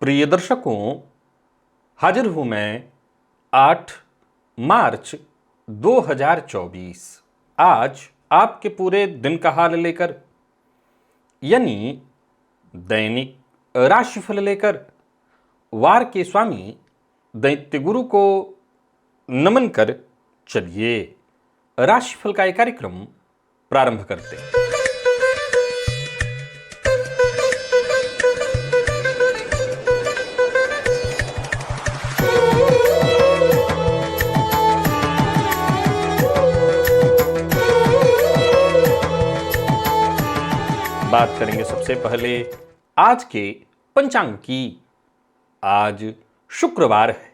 प्रिय दर्शकों, हाजिर हूं मैं 8 मार्च 2024 आज आपके पूरे दिन का हाल लेकर, यानी दैनिक राशिफल लेकर वार के स्वामी दैत्य गुरु को नमन कर चलिए राशिफल का एक कार्यक्रम प्रारंभ करते हैं। बात करेंगे सबसे पहले आज के पंचांग की। आज शुक्रवार है,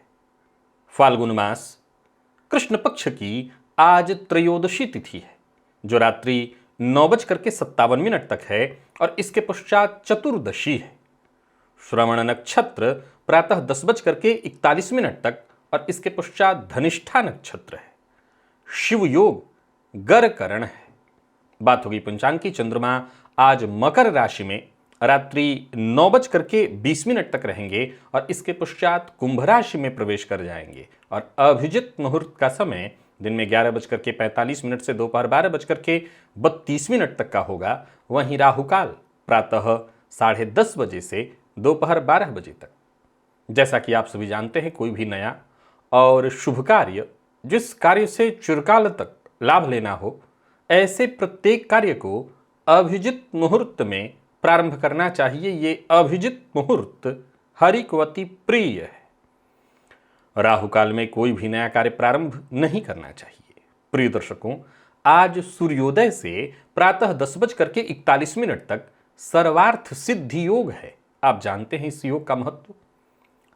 फाल्गुन मास कृष्ण पक्ष की आज त्रयोदशी तिथि है, जो रात्रि 9:57 तक है और इसके पश्चात चतुर्दशी है। श्रवण नक्षत्र प्रातः 10:41 तक और इसके पश्चात धनिष्ठा नक्षत्र है। शिव योग गरकरण है। बात होगी पंचांग की। चंद्रमा आज मकर राशि में रात्रि 9:20 तक रहेंगे और इसके पश्चात कुंभ राशि में प्रवेश कर जाएंगे और अभिजित मुहूर्त का समय दिन में 11:45 से दोपहर 12:32 तक का होगा। वहीं राहुकाल प्रातः 10:30 बजे से दोपहर 12 बजे तक। जैसा कि आप सभी जानते हैं, कोई भी नया और शुभ कार्य, जिस कार्य से चिरकाल तक लाभ लेना हो, ऐसे प्रत्येक कार्य को अभिजित मुहूर्त में प्रारंभ करना चाहिए। ये अभिजित मुहूर्त हरि को अति प्रिय है। राहु काल में कोई भी नया कार्य प्रारंभ नहीं करना चाहिए। प्रिय दर्शकों, आज सूर्योदय से प्रातः 10:41 तक सर्वार्थ सिद्धि योग है। आप जानते हैं इस योग का महत्व।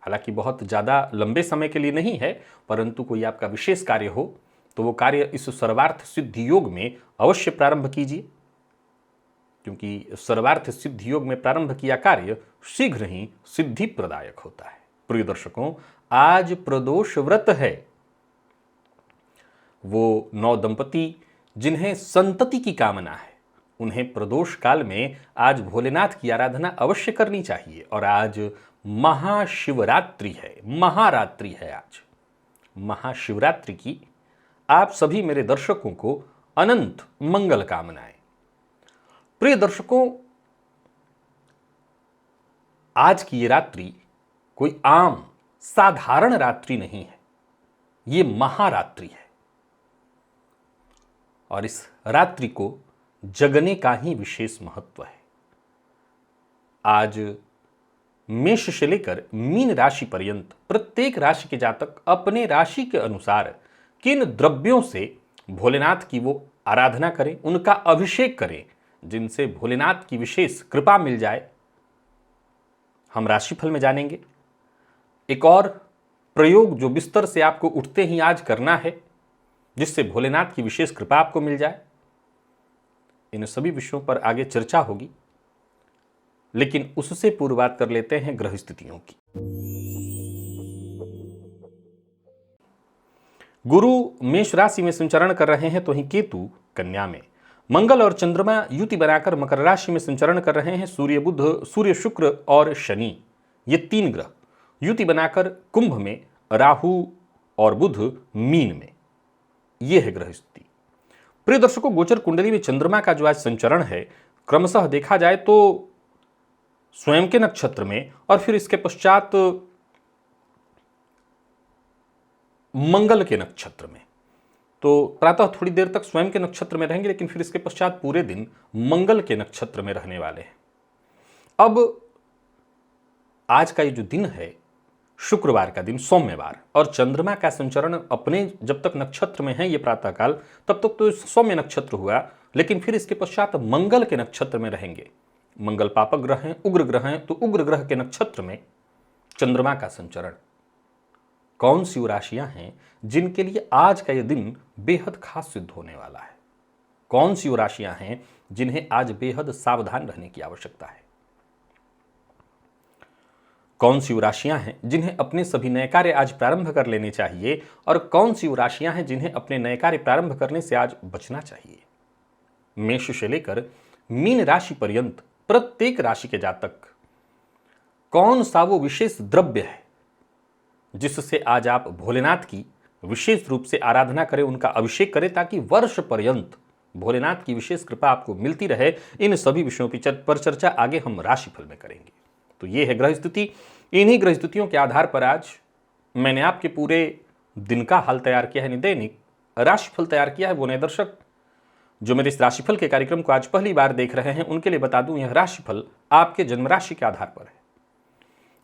हालांकि बहुत ज्यादा लंबे समय के लिए नहीं है, परंतु कोई आपका विशेष कार्य हो तो वो कार्य इस सर्वार्थ सिद्धि योग में अवश्य प्रारंभ कीजिए, क्योंकि सर्वार्थ सिद्धि योग में प्रारंभ किया कार्य शीघ्र ही सिद्धि प्रदायक होता है। प्रिय दर्शकों, आज प्रदोष व्रत है। वो 9 दंपति जिन्हें संतति की कामना है, उन्हें प्रदोष काल में आज भोलेनाथ की आराधना अवश्य करनी चाहिए। और आज महाशिवरात्रि है, महारात्रि है। आज महाशिवरात्रि की आप सभी मेरे दर्शकों को अनंत मंगल कामनाएं। प्रिय दर्शकों, आज की ये रात्रि कोई आम साधारण रात्रि नहीं है, ये महारात्रि है। और इस रात्रि को जगने का ही विशेष महत्व है। आज मेष से लेकर मीन राशि पर्यंत प्रत्येक राशि के जातक अपने राशि के अनुसार किन द्रव्यों से भोलेनाथ की वो आराधना करें, उनका अभिषेक करें, जिनसे भोलेनाथ की विशेष कृपा मिल जाए, हम राशिफल में जानेंगे। एक और प्रयोग जो बिस्तर से आपको उठते ही आज करना है, जिससे भोलेनाथ की विशेष कृपा आपको मिल जाए। इन सभी विषयों पर आगे चर्चा होगी, लेकिन उससे पूर्व बात कर लेते हैं ग्रह स्थितियों की। गुरु मेष राशि में संचरण कर रहे हैं, तो वहीं केतु कन्या में। मंगल और चंद्रमा युति बनाकर मकर राशि में संचरण कर रहे हैं। सूर्य बुध, सूर्य शुक्र और शनि, ये 3 ग्रह युति बनाकर कुंभ में, राहु और बुध मीन में। यह है ग्रह स्थिति। प्रिय दर्शकों, गोचर कुंडली में चंद्रमा का जो आज संचरण है, क्रमशः देखा जाए तो स्वयं के नक्षत्र में और फिर इसके पश्चात मंगल के नक्षत्र में। तो प्रातः थोड़ी देर तक स्वयं के नक्षत्र में रहेंगे, लेकिन फिर इसके पश्चात पूरे दिन मंगल के नक्षत्र में रहने वाले हैं। अब आज का ये जो दिन है, शुक्रवार का दिन, सौम्यवार, और चंद्रमा का संचरण अपने जब तक नक्षत्र में है, ये प्रातःकाल, तब तक तो सौम्य नक्षत्र हुआ, लेकिन फिर इसके पश्चात मंगल के नक्षत्र में रहेंगे। मंगल पापक ग्रह हैं, उग्र ग्रह हैं, तो उग्र ग्रह के नक्षत्र में चंद्रमा का संचरण। कौन सी वो राशियां हैं जिनके लिए आज का यह दिन बेहद खास सिद्ध होने वाला है? कौन सी वो राशियां हैं जिन्हें आज बेहद सावधान रहने की आवश्यकता है? कौन सी वो राशियां हैं जिन्हें अपने सभी नए कार्य आज प्रारंभ कर लेने चाहिए, और कौन सी वो राशियां हैं जिन्हें अपने नए कार्य प्रारंभ करने से आज बचना चाहिए? मेष से लेकर मीन राशि पर्यंत प्रत्येक राशि के जातक कौन सा वो विशेष द्रव्य है जिससे आज आप भोलेनाथ की विशेष रूप से आराधना करें, उनका अभिषेक करें, ताकि वर्ष पर्यंत भोलेनाथ की विशेष कृपा आपको मिलती रहे। इन सभी विषयों पर चर्चा आगे हम राशिफल में करेंगे। तो ये है ग्रह स्थिति। इन्हीं ग्रह स्थितियों के आधार पर आज मैंने आपके पूरे दिन का हाल तैयार किया है, दैनिक राशिफल तैयार किया है। वो नए दर्शक जो मेरे इस राशिफल के कार्यक्रम को आज पहली बार देख रहे हैं, उनके लिए बता दूं, यह राशिफल आपके जन्म राशि के आधार पर है।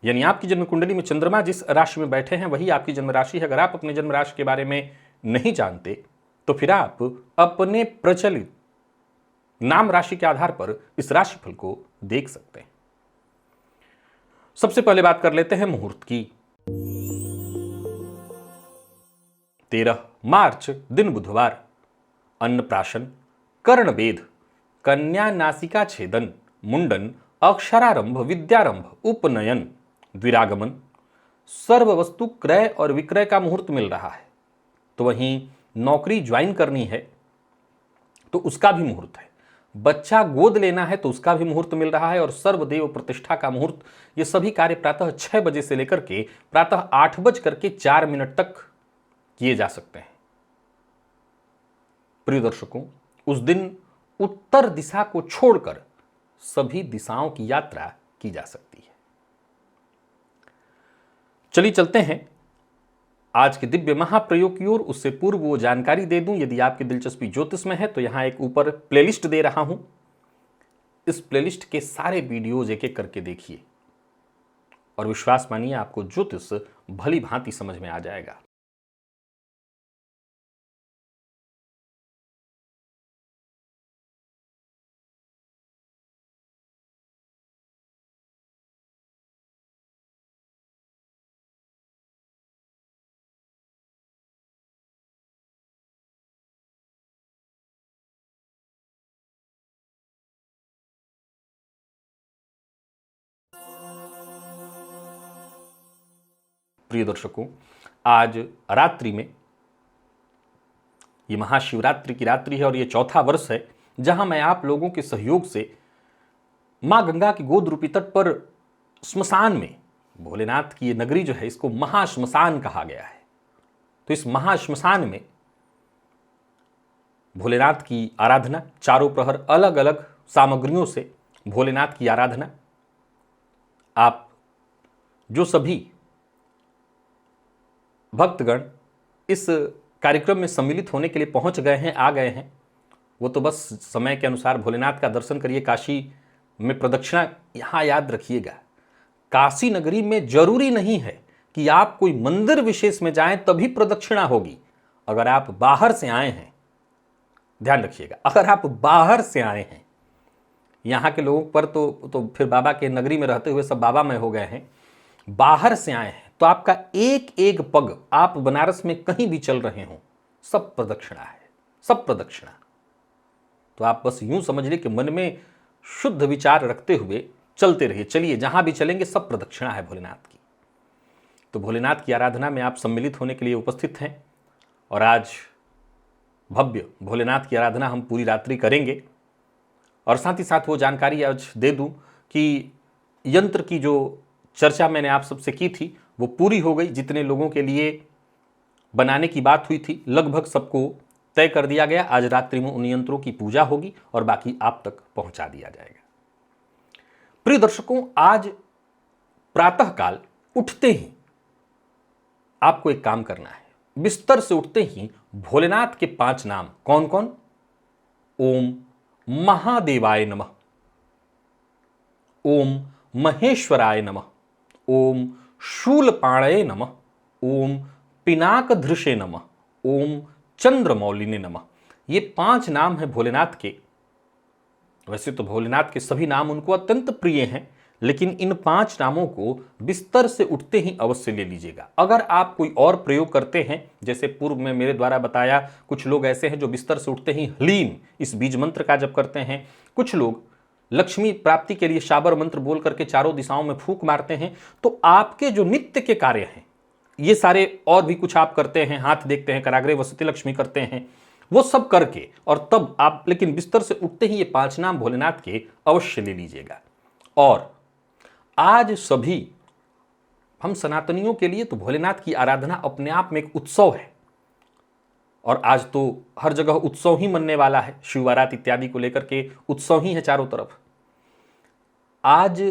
यानी आपकी जन्म कुंडली में चंद्रमा जिस राशि में बैठे हैं वही आपकी जन्म राशि है। अगर आप अपने जन्म राशि के बारे में नहीं जानते तो फिर आप अपने प्रचलित नाम राशि के आधार पर इस राशिफल को देख सकते हैं। सबसे पहले बात कर लेते हैं मुहूर्त की। 13 मार्च दिन बुधवार, अन्नप्राशन, कर्णवेध, कन्या नासिका छेदन, मुंडन, अक्षरारंभ, विद्यारंभ, उपनयन, द्विरागमन, सर्व वस्तु क्रय और विक्रय का मुहूर्त मिल रहा है। तो वहीं नौकरी ज्वाइन करनी है तो उसका भी मुहूर्त है, बच्चा गोद लेना है तो उसका भी मुहूर्त मिल रहा है, और सर्वदेव प्रतिष्ठा का मुहूर्त। ये सभी कार्य प्रातः 6 बजे से लेकर के प्रातः 8:04 तक किए जा सकते हैं। प्रिय दर्शकों, उस दिन उत्तर दिशा को छोड़कर सभी दिशाओं की यात्रा की जा सकती है। चलिए चलते हैं आज के दिव्य महाप्रयोग की ओर। उससे पूर्व वो जानकारी दे दूं, यदि आपकी दिलचस्पी ज्योतिष में है तो यहां एक ऊपर प्लेलिस्ट दे रहा हूं। इस प्लेलिस्ट के सारे वीडियोज एक एक करके देखिए और विश्वास मानिए आपको ज्योतिष भली भांति समझ में आ जाएगा। प्रिय दर्शकों, आज रात्रि में, ये महाशिवरात्रि की रात्रि है और ये चौथा वर्ष है जहां मैं आप लोगों के सहयोग से मां गंगा की गोद रूपी तट पर स्मशान में, भोलेनाथ की ये नगरी जो है इसको महाश्मशान कहा गया है, तो इस महाश्मशान में भोलेनाथ की आराधना, चारों प्रहर अलग अलग सामग्रियों से भोलेनाथ की आराधना। आप जो सभी भक्तगण इस कार्यक्रम में सम्मिलित होने के लिए पहुंच गए हैं, आ गए हैं, वो तो बस समय के अनुसार भोलेनाथ का दर्शन करिए। काशी में प्रदक्षिणा, यहाँ याद रखिएगा, काशी नगरी में जरूरी नहीं है कि आप कोई मंदिर विशेष में जाएं तभी प्रदक्षिणा होगी। अगर आप बाहर से आए हैं, ध्यान रखिएगा, अगर आप बाहर से आए हैं, यहाँ के लोगों पर तो फिर बाबा के नगरी में रहते हुए सब बाबा में हो गए हैं, बाहर से आए हैं तो आपका एक एक पग, आप बनारस में कहीं भी चल रहे हो, सब प्रदक्षिणा है, सब प्रदक्षिणा। तो आप बस यूं समझ लीजिए कि मन में शुद्ध विचार रखते हुए चलते रहिए। चलिए, जहां भी चलेंगे सब प्रदक्षिणा है भोलेनाथ की। तो भोलेनाथ की आराधना में आप सम्मिलित होने के लिए उपस्थित हैं और आज भव्य भोलेनाथ की आराधना हम पूरी रात्रि करेंगे। और साथ ही साथ वो जानकारी आज दे दूं कि यंत्र की जो चर्चा मैंने आप सबसे की थी वो पूरी हो गई। जितने लोगों के लिए बनाने की बात हुई थी लगभग सबको तय कर दिया गया। आज रात्रि में उन यंत्रों की पूजा होगी और बाकी आप तक पहुंचा दिया जाएगा। प्रिय दर्शकों, आज प्रातःकाल उठते ही आपको एक काम करना है। बिस्तर से उठते ही भोलेनाथ के 5 नाम, कौन कौन? ओम महादेवाय नमः, ओम महेश्वराय नमः, ओम शूलपाणये नमः, ओम पिनाकधृषे नमः, ओम चंद्रमौलिने नमः। ये 5 नाम हैं भोलेनाथ के। वैसे तो भोलेनाथ के सभी नाम उनको अत्यंत प्रिय हैं, लेकिन इन 5 नामों को बिस्तर से उठते ही अवश्य ले लीजिएगा। अगर आप कोई और प्रयोग करते हैं, जैसे पूर्व में मेरे द्वारा बताया, कुछ लोग ऐसे हैं जो बिस्तर से उठते ही ह्लीम इस बीज मंत्र का जप करते हैं, कुछ लोग लक्ष्मी प्राप्ति के लिए शाबर मंत्र बोल करके चारों दिशाओं में फूंक मारते हैं। तो आपके जो नित्य के कार्य हैं, ये सारे और भी कुछ आप करते हैं, हाथ देखते हैं, कराग्रे वसती लक्ष्मी करते हैं, वो सब करके और तब आप, लेकिन बिस्तर से उठते ही ये 5 नाम भोलेनाथ के अवश्य ले लीजिएगा। और आज सभी हम सनातनियों के लिए तो भोलेनाथ की आराधना अपने आप में एक उत्सव है, और आज तो हर जगह उत्सव ही मनने वाला है। शिव बारात इत्यादि को लेकर के उत्सव ही है चारों तरफ। आज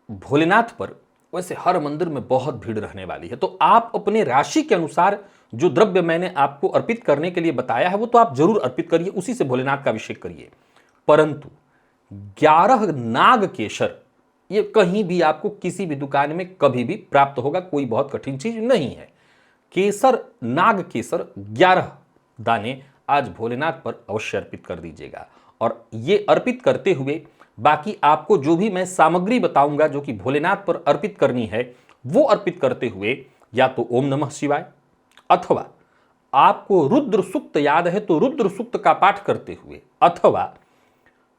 भोलेनाथ पर वैसे हर मंदिर में बहुत भीड़ रहने वाली है, तो आप अपने राशि के अनुसार जो द्रव्य मैंने आपको अर्पित करने के लिए बताया है वो तो आप जरूर अर्पित करिए, उसी से भोलेनाथ का अभिषेक करिए। परंतु 11 नाग केसर ये कहीं भी आपको किसी भी दुकान में कभी भी प्राप्त होगा, कोई बहुत कठिन चीज नहीं है। केसर, नाग केसर 11 दाने आज भोलेनाथ पर अवश्य अर्पित कर दीजिएगा। और ये अर्पित करते हुए बाकी आपको जो भी मैं सामग्री बताऊंगा जो कि भोलेनाथ पर अर्पित करनी है, वो अर्पित करते हुए या तो ओम नमः शिवाय, अथवा आपको रुद्र सूक्त याद है तो रुद्र सूक्त का पाठ करते हुए, अथवा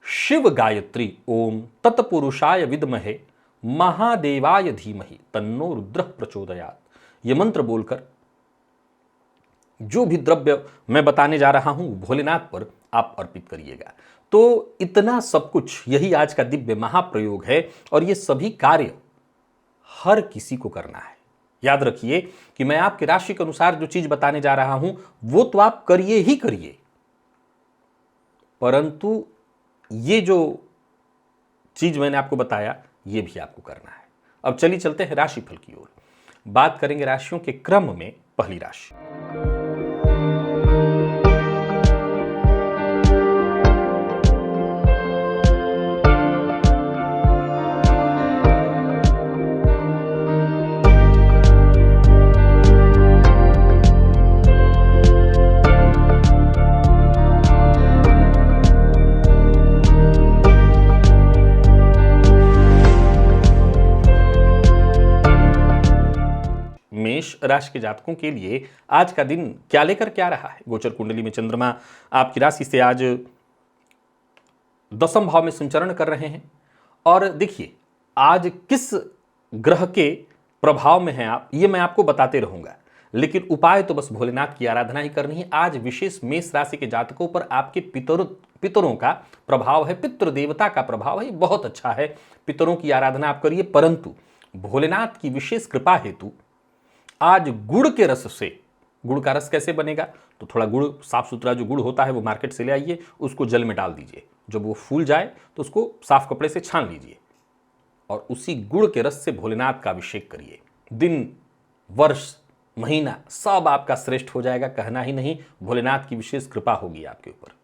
शिव गायत्री ओम तत्पुरुषाय विद्महे महादेवाय धीमहि तन्नो रुद्र प्रचोदयात, ये मंत्र बोलकर जो भी द्रव्य मैं बताने जा रहा हूं भोलेनाथ पर आप अर्पित करिएगा। तो इतना सब कुछ यही आज का दिव्य महाप्रयोग है, और ये सभी कार्य हर किसी को करना है। याद रखिए कि मैं आपकी राशि के अनुसार जो चीज बताने जा रहा हूं वो तो आप करिए ही करिए, परंतु ये जो चीज मैंने आपको बताया ये भी आपको करना है। अब चलिए चलते हैं राशिफल की ओर। बात करेंगे राशियों के क्रम में। पहली राशि मेष राशि के जातकों के लिए आज का दिन क्या लेकर क्या रहा है। गोचर कुंडली में चंद्रमा आपकी राशि से आज 10वें भाव में संचरण कर रहे हैं, और देखिए आज किस ग्रह के प्रभाव में हैं आप, ये मैं आपको बताते रहूंगा, लेकिन उपाय तो बस भोलेनाथ की आराधना ही करनी है। आज विशेष मेष राशि के जातकों पर आपके पितरों का प्रभाव है, पितृ देवता का प्रभाव है, ये बहुत अच्छा है। पितरों की आराधना आप करिए, परंतु भोलेनाथ की विशेष कृपा हेतु आज गुड़ के रस से, गुड़ का रस कैसे बनेगा, तो थोड़ा गुड़, साफ सुथरा जो गुड़ होता है वो मार्केट से ले आइए, उसको जल में डाल दीजिए, जब वो फूल जाए तो उसको साफ कपड़े से छान लीजिए और उसी गुड़ के रस से भोलेनाथ का अभिषेक करिए। दिन, वर्ष, महीना सब आपका श्रेष्ठ हो जाएगा, कहना ही नहीं, भोलेनाथ की विशेष कृपा होगी आपके ऊपर।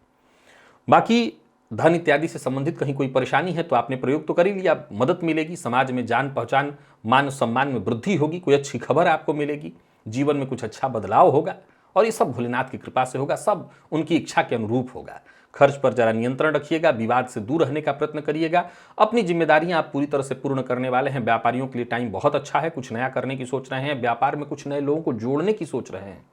बाकी धन इत्यादि से संबंधित कहीं कोई परेशानी है तो आपने प्रयोग तो कर ही लिया, मदद मिलेगी, समाज में जान पहचान, मान सम्मान में वृद्धि होगी, कोई अच्छी खबर आपको मिलेगी, जीवन में कुछ अच्छा बदलाव होगा, और ये सब भोलेनाथ की कृपा से होगा, सब उनकी इच्छा के अनुरूप होगा। खर्च पर जरा नियंत्रण रखिएगा, विवाद से दूर रहने का प्रयत्न करिएगा, अपनी जिम्मेदारियां आप पूरी तरह से पूर्ण करने वाले हैं। व्यापारियों के लिए टाइम बहुत अच्छा है, कुछ नया करने की सोच रहे हैं, व्यापार में कुछ नए लोगों को जोड़ने की सोच रहे हैं,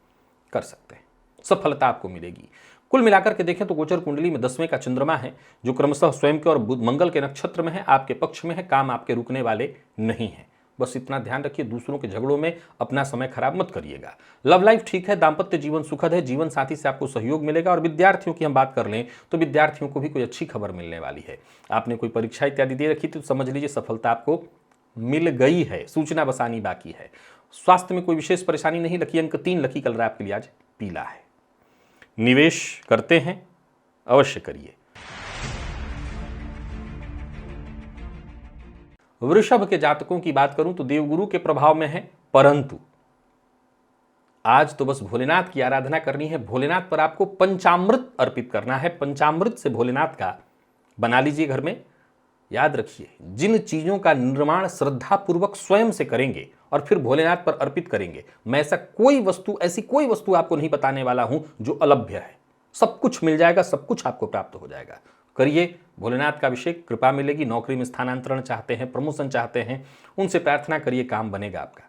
कर सकते हैं, सफलता आपको मिलेगी। कुल मिलाकर के देखें तो गोचर कुंडली में 10वें का चंद्रमा है जो क्रमशः स्वयं के और मंगल के नक्षत्र में है, आपके पक्ष में है, काम आपके रुकने वाले नहीं है। बस इतना ध्यान रखिए, दूसरों के झगड़ों में अपना समय खराब मत करिएगा। लव लाइफ ठीक है, दाम्पत्य जीवन सुखद है, जीवन साथी से आपको सहयोग मिलेगा। और विद्यार्थियों की हम बात कर लें तो विद्यार्थियों को भी कोई अच्छी खबर मिलने वाली है। आपने कोई परीक्षा इत्यादि दे रखी थी तो समझ लीजिए सफलता आपको मिल गई है, सूचना बस आनी बाकी है। स्वास्थ्य में कोई विशेष परेशानी नहीं, लकी अंक 3, लकी कलर आपके लिए आज पीला है। निवेश करते हैं, अवश्य करिए। वृषभ के जातकों की बात करूं तो देवगुरु के प्रभाव में है, परंतु आज तो बस भोलेनाथ की आराधना करनी है। भोलेनाथ पर आपको पंचामृत अर्पित करना है, पंचामृत से भोलेनाथ का बना लीजिए घर में। याद रखिए, जिन चीजों का निर्माण श्रद्धा पूर्वक स्वयं से करेंगे और फिर भोलेनाथ पर अर्पित करेंगे, मैं ऐसी कोई वस्तु आपको नहीं बताने वाला हूं जो अलभ्य है। सब कुछ मिल जाएगा, सब कुछ आपको प्राप्त हो जाएगा। करिए, भोलेनाथ का अभिषेक, कृपा मिलेगी। नौकरी में स्थानांतरण चाहते हैं, प्रमोशन चाहते हैं, उनसे प्रार्थना करिए, काम बनेगा आपका।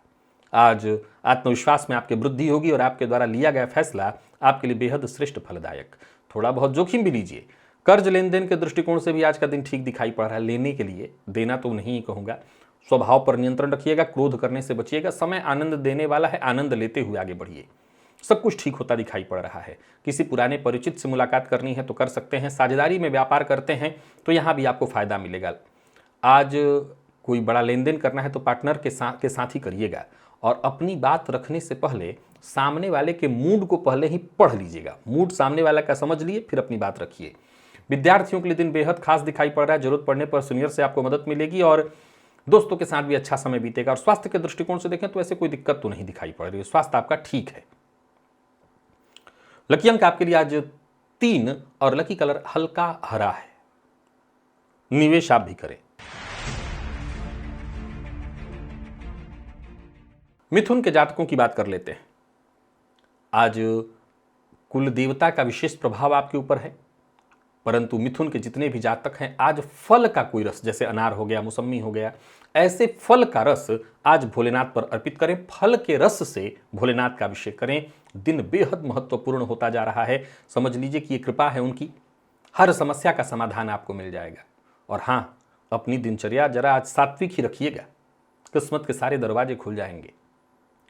आज आत्मविश्वास में आपकी वृद्धि होगी और आपके द्वारा लिया गया फैसला आपके लिए बेहद श्रेष्ठ फलदायक। थोड़ा बहुत जोखिम भी लीजिए। कर्ज लेन देन के दृष्टिकोण से भी आज का दिन ठीक दिखाई पड़ रहा है, लेने के लिए, देना तो नहीं कहूँगा। स्वभाव पर नियंत्रण रखिएगा, क्रोध करने से बचिएगा। समय आनंद देने वाला है, आनंद लेते हुए आगे बढ़िए। सब कुछ ठीक होता दिखाई पड़ रहा है। किसी पुराने परिचित से मुलाकात करनी है तो कर सकते हैं। साझेदारी में व्यापार करते हैं तो यहाँ भी आपको फायदा मिलेगा। आज कोई बड़ा लेन देन करना है तो पार्टनर के साथ ही करिएगा, और अपनी बात रखने से पहले सामने वाले के मूड को पहले ही पढ़ लीजिएगा। मूड सामने वाला का समझ लिए फिर अपनी बात रखिए। विद्यार्थियों के लिए दिन बेहद खास दिखाई पड़ रहा है। जरूरत पड़ने पर सीनियर से आपको मदद मिलेगी और दोस्तों के साथ भी अच्छा समय बीतेगा। और स्वास्थ्य के दृष्टिकोण से देखें तो ऐसे कोई दिक्कत तो नहीं दिखाई पड़ रही है, स्वास्थ्य आपका ठीक है। लकी अंक आपके लिए आज 3 और लकी कलर हल्का हरा है। निवेश आप भी करें। मिथुन के जातकों की बात कर लेते हैं। आज कुल देवता का विशेष प्रभाव आपके ऊपर है, परंतु मिथुन के जितने भी जातक हैं आज फल का कोई रस, जैसे अनार हो गया, मौसमी हो गया, ऐसे फल का रस आज भोलेनाथ पर अर्पित करें। फल के रस से भोलेनाथ का अभिषेक करें। दिन बेहद महत्वपूर्ण होता जा रहा है। समझ लीजिए कि ये कृपा है उनकी, हर समस्या का समाधान आपको मिल जाएगा। और हाँ, अपनी दिनचर्या जरा आज सात्विक ही रखिएगा, किस्मत के सारे दरवाजे खुल जाएंगे,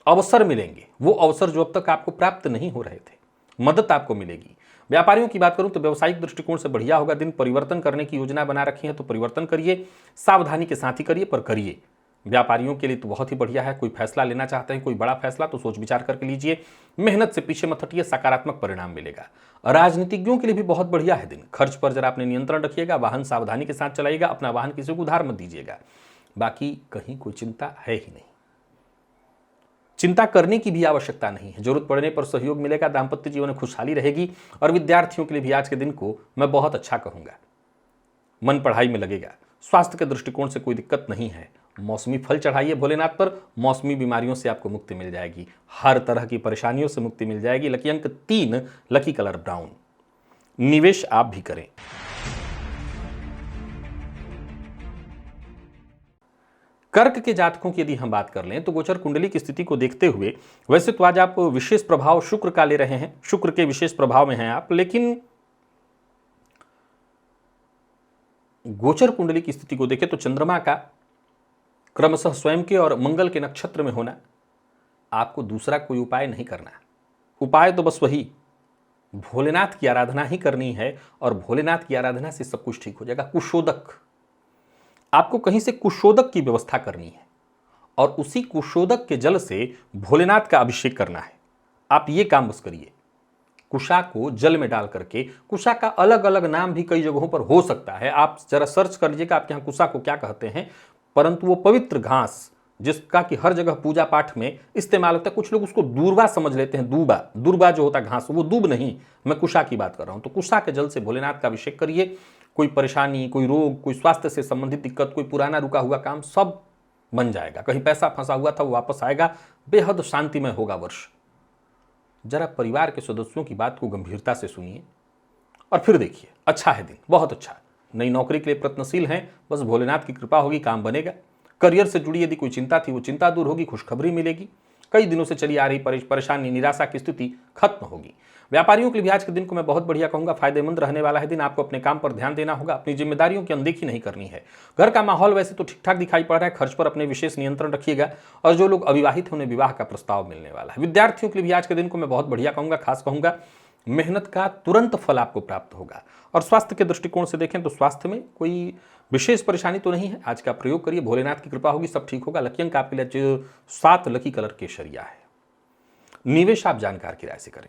अवसर मिलेंगे। वो अवसर जो अब तक आपको प्राप्त नहीं हो रहे थे, मदद आपको मिलेगी। व्यापारियों की बात करूं तो व्यवसायिक दृष्टिकोण से बढ़िया होगा। दिन परिवर्तन करने की योजना बना रखी है तो परिवर्तन करिए, सावधानी के साथ ही करिए, पर करिए। व्यापारियों के लिए तो बहुत ही बढ़िया है। कोई फैसला लेना चाहते हैं, कोई बड़ा फैसला, तो सोच विचार करके लीजिए। मेहनत से पीछे मत हटिए, सकारात्मक परिणाम मिलेगा। राजनीतिज्ञों के लिए भी बहुत बढ़िया है दिन। खर्च पर जरा अपने नियंत्रण रखिएगा, वाहन सावधानी के साथ चलाइएगा, अपना वाहन किसी को उधार मत दीजिएगा। बाकी कहीं कोई चिंता है ही नहीं, चिंता करने की भी आवश्यकता नहीं है। जरूरत पड़ने पर सहयोग मिलेगा, दाम्पत्य जीवन में खुशहाली रहेगी। और विद्यार्थियों के लिए भी आज के दिन को मैं बहुत अच्छा कहूंगा। मन पढ़ाई में लगेगा। स्वास्थ्य के दृष्टिकोण से कोई दिक्कत नहीं है। मौसमी फल चढ़ाइए भोलेनाथ पर, मौसमी बीमारियों से आपको मुक्ति मिल जाएगी, हर तरह की परेशानियों से मुक्ति मिल जाएगी। लकी अंक 3, लकी कलर ब्राउन। निवेश आप भी करें। कर्क के जातकों की यदि हम बात कर लें तो गोचर कुंडली की स्थिति को देखते हुए वैसे तो आज आप विशेष प्रभाव शुक्र का ले रहे हैं, शुक्र के विशेष प्रभाव में हैं आप, लेकिन गोचर कुंडली की स्थिति को देखें तो चंद्रमा का क्रमशः स्वयं के और मंगल के नक्षत्र में होना, आपको दूसरा कोई उपाय नहीं करना। उपाय तो बस वही भोलेनाथ की आराधना ही करनी है, और भोलेनाथ की आराधना से सब कुछ ठीक हो जाएगा। कुशोदक, आपको कहीं से कुशोदक की व्यवस्था करनी है और उसी कुशोदक के जल से भोलेनाथ का अभिषेक करना है। आप ये काम बस करिए। कुशा को जल में डाल करके, कुशा का अलग अलग नाम भी कई जगहों पर हो सकता है, आप जरा सर्च कर लीजिएगा आपके यहाँ कुशा को क्या कहते हैं, परंतु वो पवित्र घास जिसका कि हर जगह पूजा पाठ में इस्तेमाल होता है। कुछ लोग उसको दूर्वा समझ लेते हैं, दूबा, दूर्वा जो होता है घास, वो दूब नहीं, मैं कुशा की बात कर रहा हूं। तो कुशा के जल से भोलेनाथ का अभिषेक करिए। कोई परेशानी, कोई रोग, कोई स्वास्थ्य से संबंधित दिक्कत, कोई पुराना रुका हुआ काम सब बन जाएगा। कहीं पैसा फंसा हुआ था वो वापस आएगा। बेहद शांतिमय होगा वर्ष। जरा परिवार के सदस्यों की बात को गंभीरता से सुनिए और फिर देखिए, अच्छा है दिन, बहुत अच्छा। नई नौकरी के लिए प्रयत्नशील हैं, बस भोलेनाथ की कृपा होगी, काम बनेगा। करियर से जुड़ी यदि कोई चिंता थी वो चिंता दूर होगी, खुशखबरी मिलेगी। कई दिनों से चली आ रही परेशानी, निराशा की स्थिति खत्म होगी। व्यापारियों के लिए आज के दिन को मैं बहुत बढ़िया कहूंगा, फायदेमंद रहने वाला है दिन। आपको अपने काम पर ध्यान देना होगा, अपनी जिम्मेदारियों की अनदेखी नहीं करनी है। घर का माहौल वैसे तो ठीक ठाक दिखाई पड़ रहा है, खर्च पर अपने विशेष नियंत्रण रखिएगा। और जो लोग अविवाहित हैं उन्हें विवाह का प्रस्ताव मिलने वाला है। विद्यार्थियों के लिए भी आज के दिन को मैं बहुत बढ़िया कहूंगा, खास कहूंगा, मेहनत का तुरंत फल आपको प्राप्त होगा। और स्वास्थ्य के दृष्टिकोण से देखें तो स्वास्थ्य में कोई विशेष परेशानी तो नहीं है। आज का प्रयोग करिए, भोलेनाथ की कृपा होगी, सब ठीक होगा। लकी अंक आपके लिए 7, लकी कलर केसरिया है। निवेश आप जानकार की राय से करें।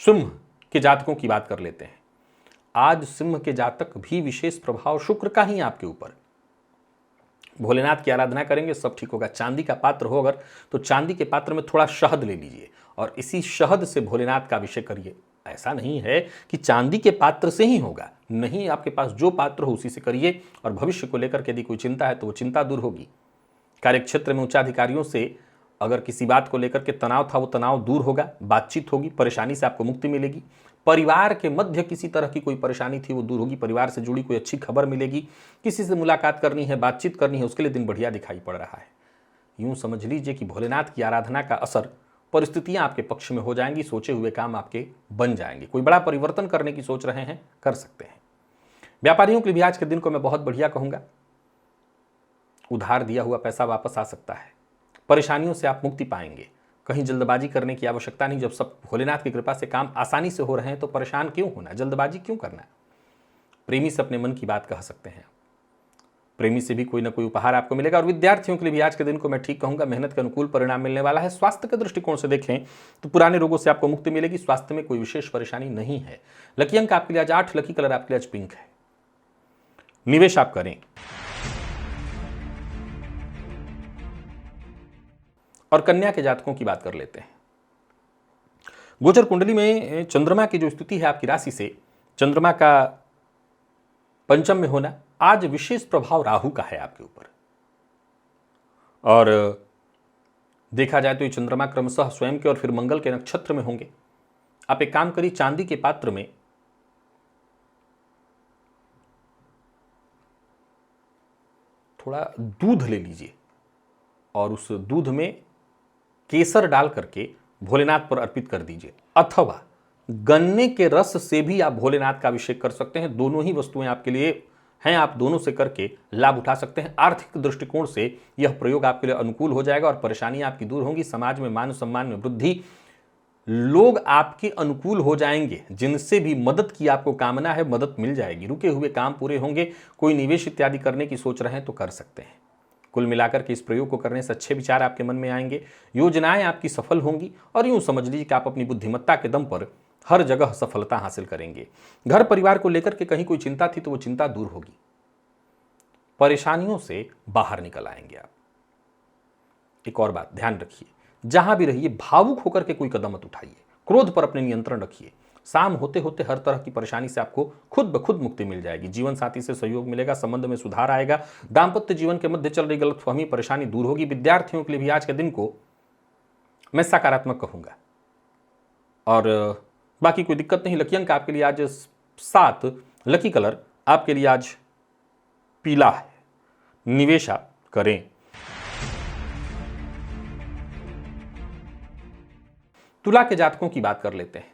सिंह के जातकों की बात कर लेते हैं। आज सिंह के जातक भी विशेष प्रभाव शुक्र का ही आपके ऊपर। भोलेनाथ की आराधना करेंगे, सब ठीक होगा। चांदी का पात्र हो अगर तो चांदी के पात्र में थोड़ा शहद ले लीजिए और इसी शहद से भोलेनाथ का अभिषेक करिए। ऐसा नहीं है कि चांदी के पात्र से ही होगा, नहीं, आपके पास जो पात्र हो उसी से करिए। और भविष्य को लेकर के यदि कोई चिंता है तो वो चिंता दूर होगी। कार्यक्षेत्र में उच्चाधिकारियों से अगर किसी बात को लेकर के तनाव था वो तनाव दूर होगा, बातचीत होगी, परेशानी से आपको मुक्ति मिलेगी। परिवार के मध्य किसी तरह की कोई परेशानी थी वो दूर होगी, परिवार से जुड़ी कोई अच्छी खबर मिलेगी। किसी से मुलाकात करनी है, बातचीत करनी है, उसके लिए दिन बढ़िया दिखाई पड़ रहा है। यूं समझ लीजिए कि भोलेनाथ की आराधना का असर, परिस्थितियां आपके पक्ष में हो जाएंगी, सोचे हुए काम आपके बन जाएंगे। कोई बड़ा परिवर्तन करने की सोच रहे हैं, कर सकते हैं। व्यापारियों के लिए भी आज के दिन को मैं बहुत बढ़िया कहूंगा। उधार दिया हुआ पैसा वापस आ सकता है, परेशानियों से आप मुक्ति पाएंगे। कहीं जल्दबाजी करने की आवश्यकता नहीं। जब सब भोलेनाथ की कृपा से काम आसानी से हो रहे हैं तो परेशान क्यों होना, जल्दबाजी क्यों करना। प्रेमी से अपने मन की बात कह सकते हैं। प्रेमी से भी कोई ना कोई उपहार आपको मिलेगा। और विद्यार्थियों के लिए भी आज के दिन को मैं ठीक कहूंगा, मेहनत के अनुकूल परिणाम मिलने वाला है। स्वास्थ्य के दृष्टिकोण से देखें तो पुराने रोगों से आपको मुक्ति मिलेगी, स्वास्थ्य में कोई विशेष परेशानी नहीं है। लकी अंक आपके लिए आज 8, लकी कलर आपके लिए आज पिंक है। निवेश आप करें। और कन्या के जातकों की बात कर लेते हैं। गोचर कुंडली में चंद्रमा की जो स्थिति है आपकी राशि से, चंद्रमा का पंचम में होना, आज विशेष प्रभाव राहु का है आपके ऊपर। और देखा जाए तो ये चंद्रमा क्रमशः स्वयं के और फिर मंगल के नक्षत्र में होंगे। आप एक काम करिए, चांदी के पात्र में थोड़ा दूध ले लीजिए और उस दूध में केसर डाल करके भोलेनाथ पर अर्पित कर दीजिए, अथवा गन्ने के रस से भी आप भोलेनाथ का अभिषेक कर सकते हैं। दोनों ही वस्तुएं आपके लिए हैं, आप दोनों से करके लाभ उठा सकते हैं। आर्थिक दृष्टिकोण से यह प्रयोग आपके लिए अनुकूल हो जाएगा और परेशानियां आपकी दूर होंगी। समाज में मान सम्मान में वृद्धि, लोग आपके अनुकूल हो जाएंगे। जिनसे भी मदद की आपको कामना है, मदद मिल जाएगी। रुके हुए काम पूरे होंगे। कोई निवेश इत्यादि करने की सोच रहे हैं तो कर सकते हैं। कुल मिलाकर के इस प्रयोग को करने से अच्छे विचार आपके मन में आएंगे, योजनाएं आपकी सफल होंगी और यूं समझ लीजिए कि आप अपनी बुद्धिमत्ता के दम पर हर जगह सफलता हासिल करेंगे। घर परिवार को लेकर के कहीं कोई चिंता थी तो वो चिंता दूर होगी। परेशानियों से बाहर निकल आएंगे आप। एक और बात ध्यान रखिए, जहां भी रहिए भावुक होकर के कोई कदम मत उठाइए। क्रोध पर अपने नियंत्रण रखिए। शाम होते होते हर तरह की परेशानी से आपको खुद ब खुद मुक्ति मिल जाएगी। जीवन साथी से सहयोग मिलेगा, संबंध में सुधार आएगा। दाम्पत्य जीवन के मध्य चल रही गलतफहमी परेशानी दूर होगी। विद्यार्थियों के लिए भी आज के दिन को मैं सकारात्मक कहूंगा और बाकी कोई दिक्कत नहीं। लकी अंक आपके लिए आज 7, लकी कलर आपके लिए आज पीला है। निवेश आप करें। तुला के जातकों की बात कर लेते हैं।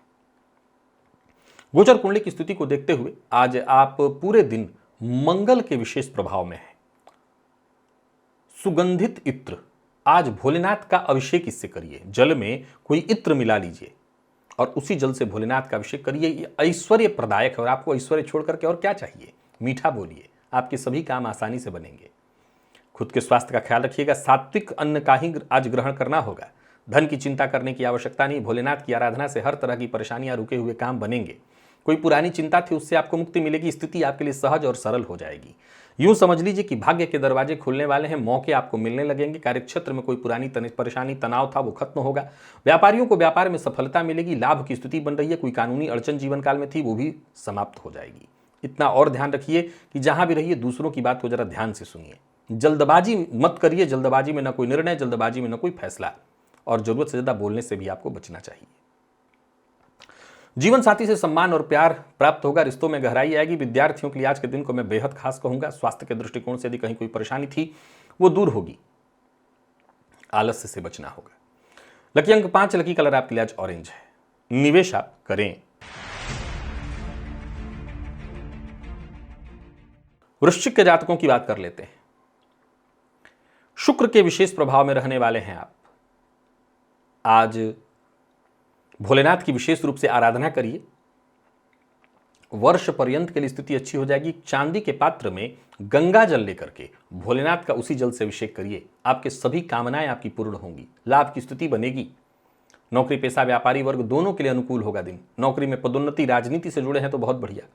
गोचर कुंडली की स्थिति को देखते हुए आज आप पूरे दिन मंगल के विशेष प्रभाव में हैं। सुगंधित इत्र, आज भोलेनाथ का अभिषेक इससे करिए। जल में कोई इत्र मिला लीजिए और उसी जल से भोलेनाथ का अभिषेक करिए। ये ऐश्वर्य प्रदायक है और आपको ऐश्वर्य छोड़ करके और क्या चाहिए। मीठा बोलिए, आपके सभी काम आसानी से बनेंगे। खुद के स्वास्थ्य का ख्याल रखिएगा। सात्विक अन्न का ही आज ग्रहण करना होगा। धन की चिंता करने की आवश्यकता नहीं। भोलेनाथ की आराधना से हर तरह की परेशानियां, रुके हुए काम बनेंगे। कोई पुरानी चिंता थी उससे आपको मुक्ति मिलेगी। स्थिति आपके लिए सहज और सरल हो जाएगी। यूं समझ लीजिए कि भाग्य के दरवाजे खुलने वाले हैं। मौके आपको मिलने लगेंगे। कार्यक्षेत्र में कोई पुरानी परेशानी, तनाव था वो खत्म होगा। व्यापारियों को व्यापार में सफलता मिलेगी। लाभ की स्थिति बन रही है। कोई कानूनी अड़चन जीवन काल में थी वो भी समाप्त हो जाएगी। इतना और ध्यान रखिए कि जहां भी रहिए दूसरों की बात को जरा ध्यान से सुनिए। जल्दबाजी मत करिए। जल्दबाजी में न कोई निर्णय, जल्दबाजी में न कोई फैसला, और जरूरत से ज्यादा बोलने से भी आपको बचना चाहिए। जीवन साथी से सम्मान और प्यार प्राप्त होगा। रिश्तों में गहराई आएगी। विद्यार्थियों के लिए आज के दिन को मैं बेहद खास कहूंगा। स्वास्थ्य के दृष्टिकोण से यदि कहीं कोई परेशानी थी वो दूर होगी। आलस्य से बचना होगा। लकी अंक 5, लकी कलर आपके लिए आज ऑरेंज है। निवेश आप करें। वृश्चिक के जातकों की बात कर लेते हैं। शुक्र के विशेष प्रभाव में रहने वाले हैं आप। आज भोलेनाथ की विशेष रूप से आराधना करिए। वर्ष पर्यंत के लिए स्थिति अच्छी हो जाएगी। चांदी के पात्र में गंगा जल लेकर के भोलेनाथ का उसी जल से अभिषेक करिए। आपके सभी कामनाएं आपकी पूर्ण होंगी। लाभ की स्थिति बनेगी। नौकरी पेशा व्यापारी वर्ग दोनों के लिए अनुकूल होगा दिन। नौकरी में पदोन्नति, राजनीति से जुड़े हैं तो बहुत बढ़िया।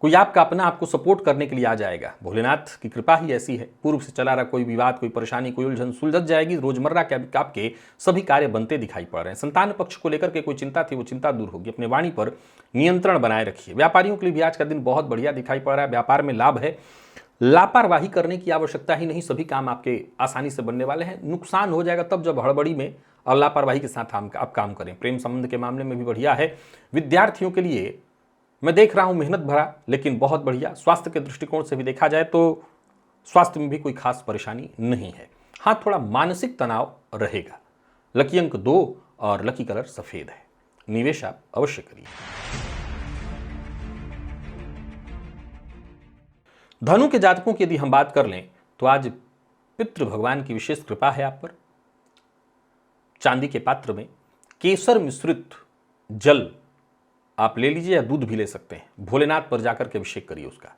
कोई आपका अपना आपको सपोर्ट करने के लिए आ जाएगा। भोलेनाथ की कृपा ही ऐसी है। पूर्व से चला रहा कोई विवाद, कोई परेशानी, कोई उलझन सुलझ जाएगी। रोजमर्रा के आपके सभी कार्य बनते दिखाई पड़ रहे हैं। संतान पक्ष को लेकर के कोई चिंता थी वो चिंता दूर होगी। अपने वाणी पर नियंत्रण बनाए रखिए। व्यापारियों के लिए भी आज का दिन बहुत बढ़िया दिखाई पड़ रहा है। व्यापार में लाभ है। लापरवाही करने की आवश्यकता ही नहीं। सभी काम आपके आसानी से बनने वाले हैं। नुकसान हो जाएगा तब जब हड़बड़ी में और लापरवाही के साथ आप काम करें। प्रेम संबंध के मामले में भी बढ़िया है। विद्यार्थियों के लिए मैं देख रहा हूं मेहनत भरा लेकिन बहुत बढ़िया। स्वास्थ्य के दृष्टिकोण से भी देखा जाए तो स्वास्थ्य में भी कोई खास परेशानी नहीं है। हाँ, थोड़ा मानसिक तनाव रहेगा। लकी अंक 2 और लकी कलर सफेद है। निवेश आप अवश्य करिए। धनु के जातकों की यदि हम बात कर लें तो आज पितृ भगवान की विशेष कृपा है आप पर। चांदी के पात्र में केसर मिश्रित जल आप ले लीजिए या दूध भी ले सकते हैं। भोलेनाथ पर जाकर के अभिषेक करिए उसका।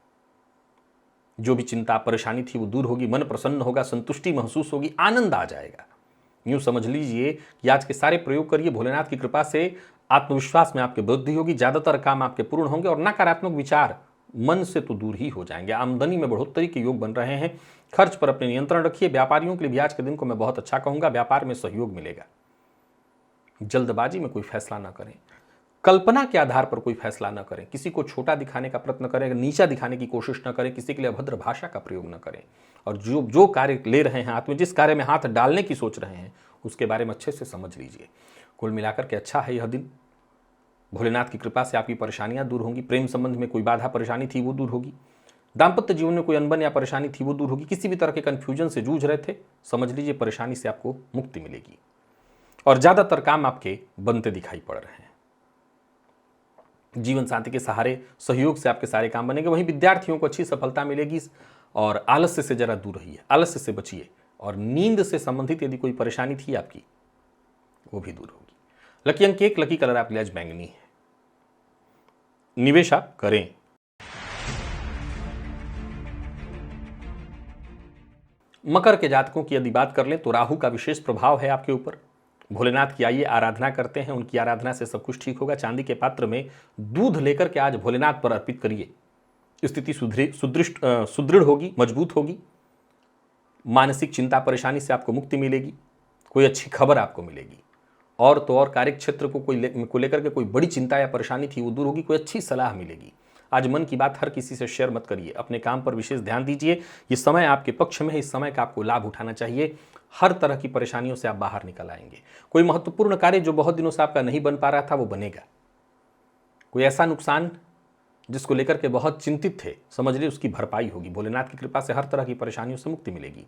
जो भी चिंता परेशानी थी वो दूर होगी, मन प्रसन्न होगा, संतुष्टि महसूस होगी, आनंद आ जाएगा। यूं समझ लीजिए कि आज के सारे प्रयोग करिए, भोलेनाथ की कृपा से आत्मविश्वास में आपकी वृद्धि होगी, ज्यादातर काम आपके पूर्ण होंगे और नकारात्मक विचार मन से तो दूर ही हो जाएंगे। आमदनी में बढ़ोतरी के योग बन रहे हैं। खर्च पर अपने नियंत्रण रखिए। व्यापारियों के लिए भी आज के दिन को मैं बहुत अच्छा कहूंगा, व्यापार में सहयोग मिलेगा। जल्दबाजी में कोई फैसला ना करें, कल्पना के आधार पर कोई फैसला न करें, किसी को छोटा दिखाने का प्रयत्न करें, नीचा दिखाने की कोशिश न करें, किसी के लिए अभद्र भाषा का प्रयोग न करें। और जो कार्य ले रहे हैं हाथ में, जिस कार्य में हाथ डालने की सोच रहे हैं, उसके बारे में अच्छे से समझ लीजिए। कुल मिलाकर के अच्छा है यह दिन। भोलेनाथ की कृपा से आपकी परेशानियां दूर होंगी। प्रेम संबंध में कोई बाधा परेशानी थी वो दूर होगी। दाम्पत्य जीवन में कोई अनबन या परेशानी थी वो दूर होगी। किसी भी तरह के कंफ्यूजन से जूझ रहे थे, समझ लीजिए परेशानी से आपको मुक्ति मिलेगी और ज्यादातर काम आपके बनते दिखाई पड़ रहे हैं। जीवन साथी के सहारे सहयोग से आपके सारे काम बनेंगे। वहीं विद्यार्थियों को अच्छी सफलता मिलेगी और आलस्य से जरा दूर रहिए, आलस्य से बचिए और नींद से संबंधित यदि कोई परेशानी थी आपकी वो भी दूर होगी। लकी अंक 1, लकी कलर आपके लिए आज बैंगनी है। निवेश आप करें। मकर के जातकों की यदि बात कर लें तो राहु का विशेष प्रभाव है आपके ऊपर। भोलेनाथ की आइए आराधना करते हैं, उनकी आराधना से सब कुछ ठीक होगा। चांदी के पात्र में दूध लेकर के आज भोलेनाथ पर अर्पित करिए। स्थिति सुदृढ़ होगी, मजबूत होगी। मानसिक चिंता परेशानी से आपको मुक्ति मिलेगी। कोई अच्छी खबर आपको मिलेगी। और तो और कार्य क्षेत्र को लेकर के कोई बड़ी चिंता या परेशानी थी वो दूर होगी। कोई अच्छी सलाह मिलेगी। आज मन की बात हर किसी से शेयर मत करिए, अपने काम पर विशेष ध्यान दीजिए। ये समय आपके पक्ष में है, इस समय का आपको लाभ उठाना चाहिए। हर तरह की परेशानियों से आप बाहर निकल आएंगे। कोई महत्वपूर्ण कार्य जो बहुत दिनों से आपका नहीं बन पा रहा था वो बनेगा। कोई ऐसा नुकसान जिसको लेकर के बहुत चिंतित थे, समझ लीजिए उसकी भरपाई होगी। भोलेनाथ की कृपा से हर तरह की परेशानियों से मुक्ति मिलेगी।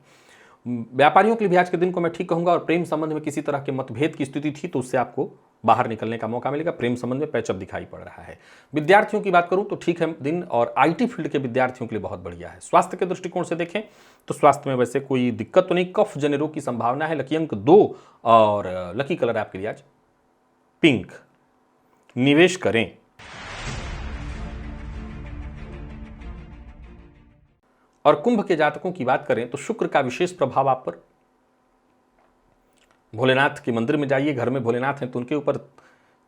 व्यापारियों के लिए भी आज के दिन को मैं ठीक कहूंगा। और प्रेम संबंध में किसी तरह के मतभेद की स्थिति थी तो उससे आपको बाहर निकलने का मौका मिलेगा। प्रेम संबंध में पैचअप दिखाई पड़ रहा है। विद्यार्थियों की बात करूं तो ठीक है दिन, और आईटी फील्ड के विद्यार्थियों के लिए बहुत बढ़िया है। स्वास्थ्य के दृष्टिकोण से देखें तो स्वास्थ्य में वैसे कोई दिक्कत तो नहीं, कफ जन्य रोग की संभावना है। लकी अंक 2 और लकी कलर आपके लिए आज पिंक। निवेश करें। और कुंभ के जातकों की बात करें तो शुक्र का विशेष प्रभाव आप पर। भोलेनाथ के मंदिर में जाइए, घर में भोलेनाथ हैं तो उनके ऊपर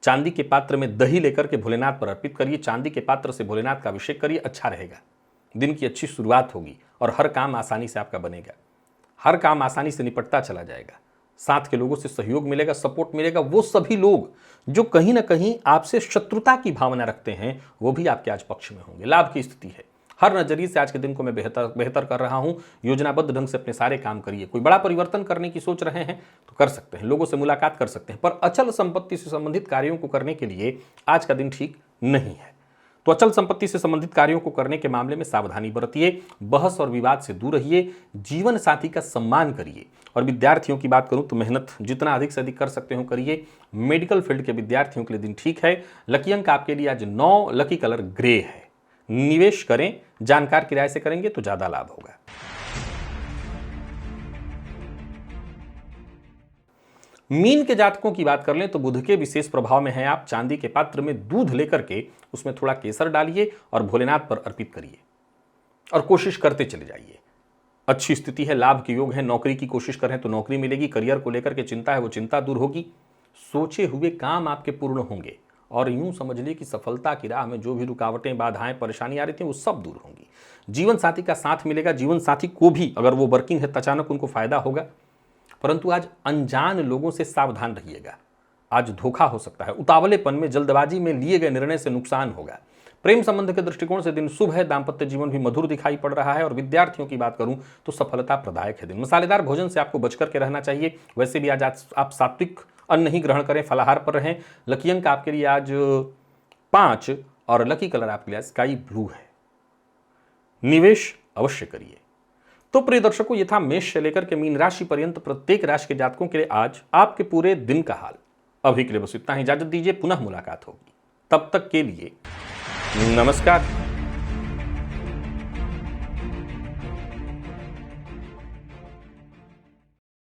चांदी के पात्र में दही लेकर के भोलेनाथ पर अर्पित करिए। चांदी के पात्र से भोलेनाथ का अभिषेक करिए, अच्छा रहेगा। दिन की अच्छी शुरुआत होगी और हर काम आसानी से आपका बनेगा। हर काम आसानी से निपटता चला जाएगा। साथ के लोगों से सहयोग मिलेगा, सपोर्ट मिलेगा। वो सभी लोग जो कहीं ना कहीं आपसे शत्रुता की भावना रखते हैं वो भी आपके आज पक्ष में होंगे। लाभ की स्थिति है। हर नजरिए से आज के दिन को मैं बेहतर कर रहा हूं। योजनाबद्ध ढंग से अपने सारे काम करिए। कोई बड़ा परिवर्तन करने की सोच रहे हैं तो कर सकते हैं, लोगों से मुलाकात कर सकते हैं। पर अचल संपत्ति से संबंधित कार्यों को करने के लिए आज का दिन ठीक नहीं है। तो अचल संपत्ति से संबंधित कार्यों को करने के मामले में सावधानी बरतिए। बहस और विवाद से दूर रहिए। जीवन साथी का सम्मान करिए। और विद्यार्थियों की बात करूं तो मेहनत जितना अधिक से अधिक कर सकते हो करिए। मेडिकल फील्ड के विद्यार्थियों के लिए दिन ठीक है। लकी अंक आपके लिए आज 9, लकी कलर ग्रे है। निवेश करें, जानकार की राय से करेंगे तो ज्यादा लाभ होगा। मीन के जातकों की बात कर लें तो बुध के विशेष प्रभाव में है आप। चांदी के पात्र में दूध लेकर के उसमें थोड़ा केसर डालिए और भोलेनाथ पर अर्पित करिए और कोशिश करते चले जाइए। अच्छी स्थिति है, लाभ के योग है। नौकरी की कोशिश करें तो नौकरी मिलेगी। करियर को लेकर के चिंता है वो चिंता दूर होगी। सोचे हुए काम आपके पूर्ण होंगे और यूं समझ लीजिए कि सफलता की राह में जो भी रुकावटें, बाधाएं, परेशानी आ रही थी वो सब दूर होंगी। जीवन साथी का साथ मिलेगा। जीवन साथी को भी अगर वो वर्किंग है तो अचानक उनको फायदा होगा। परंतु आज अनजान लोगों से सावधान रहिएगा। आज धोखा हो सकता है। उतावलेपन में, जल्दबाजी में लिए गए निर्णय से नुकसान होगा। प्रेम संबंध के दृष्टिकोण से दिन शुभ है। दाम्पत्य जीवन भी मधुर दिखाई पड़ रहा है। और विद्यार्थियों की बात करूं तो सफलता प्रदायक है दिन। मसालेदार भोजन से आपको बचकर के रहना चाहिए। वैसे भी आज आप सात्विक अन्न नहीं ग्रहण करें, फलाहार पर रहें। लकी अंक आपके लिए आज 5 और लकी कलर आपके लिए स्काई ब्लू है। निवेश अवश्य करिए। तो प्रिय दर्शकों, ये था मेष से लेकर के मीन राशि पर्यंत प्रत्येक राशि के जातकों के लिए आज आपके पूरे दिन का हाल। अभी के लिए बस इतना ही। इजाजत दीजिए, पुनः मुलाकात होगी। तब तक के लिए नमस्कार।